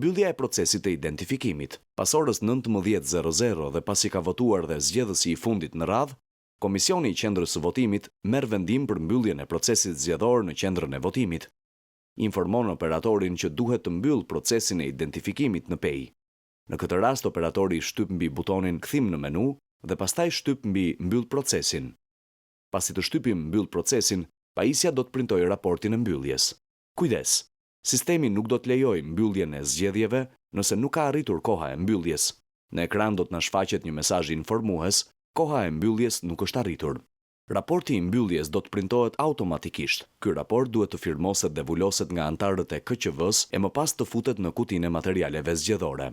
Mbyllja e procesit të identifikimit. Pas orës 19:00 dhe pasi ka votuar dhe zgjedhësi i fundit në radhë, Komisioni i Qendrës së Votimit merr vendim për mbylljen e procesit zgjedhor në qendrën e votimit. Informon operatorin që duhet të mbyll procesin e identifikimit në pej. Në këtë rast, operatori shtyp mbi butonin Kthim në menu dhe pastaj shtyp mbi Mbyll procesin. Pasi të shtypim Mbyll procesin, pajisja do të printojë raportin e mbylljes. Kujdes! Sistemi nuk do të lejojë mbylljen e zgjedhjeve nëse nuk ka arritur koha e mbylljes. Në ekran do të na shfaqet një mesazh informues: koha e mbylljes nuk është arritur. Raporti i mbylljes do të printohet automatikisht. Ky raport duhet të firmoset dhe vuloset nga anëtarët e KQV-s e më pas të futet në kutinë e materialeve zgjedhore.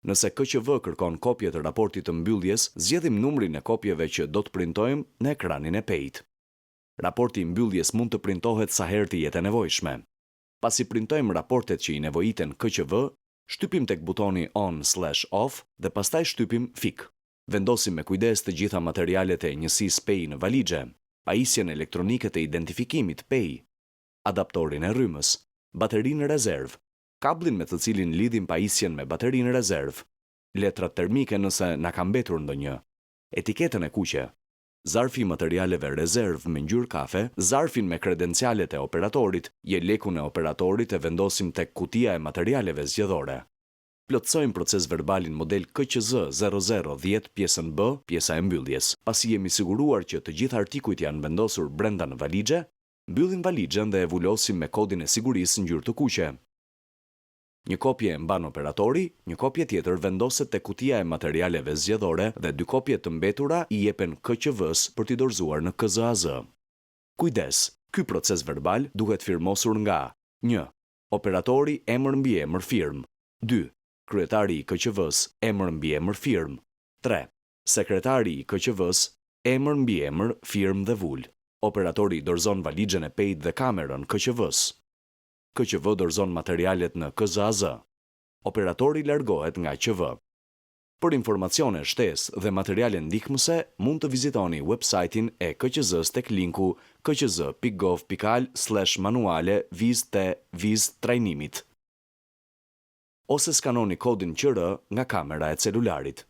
Nëse KQV kërkon kopje të raportit të mbylljes, zgjedhim numrin e kopjeve që do të printojmë në ekranin e pejit. Raporti i mbylljes mund të printohet sa herë të jetë e nevojshme. Pasi printojmë raportet që i nevojiten KQV, shtypim tek butoni on/off dhe pastaj shtypim fik. Vendosim me kujdes të gjitha materialet e njësisë pej në valixhe, pajisjen elektronike të identifikimit pej, adaptorin e rrymës, baterinë rezervë, kabllin me të cilin lidhim pajisjen me baterinë rezervë, letrat termike nëse na ka mbetur ndonjë, etiketën e kuqe, zarfi i materialeve rezervë me ngjyrë kafe, zarfin me kredencialet e operatorit, jelekun e operatorit e vendosim tek kutia e materialeve zgjedhore. Plotësojmë proces verbalin model KQZ 0010 pjesën B, pjesa e mbylljes. Pasi jemi siguruar që të gjithë artikujt janë vendosur brenda në valixhe, mbyllim valixhen dhe e vulosim me kodin e sigurisë ngjyrë të kuqe. Një kopje e mban operatori, një kopje tjetër vendoset te kutia e materialeve zgjedhore dhe 2 kopje të mbetura i jepen KQV-s për t'i dorëzuar në KZAZ. Kujdes, ky proces verbal duhet firmosur nga 1. Operatori emër mbi emër firmë. 2. Kryetari i KQV-s emër mbi emër firmë. 3. Sekretari i KQV-s emër mbi emër firmë dhe vul. Operatori dorëzon valixhen e pejit dhe kamerën KQV-s. KQV dorëzon materialet në KZAZ. Operatori largohet nga QV. Për informacione shtesë dhe materiale ndihmëse, mund të vizitoni websajtin e KQZ-s tek linku kqz.gov.al/manuale vizë trajnimit. Ose skanoni kodin QR nga kamera e celularit.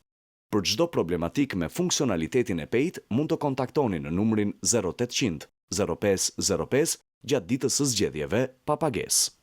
Për çdo problematik me funksionalitetin e pejit, mund të kontaktoni në numrin 0800 0505 gjatë ditës së zgjedhjeve pa pagesë.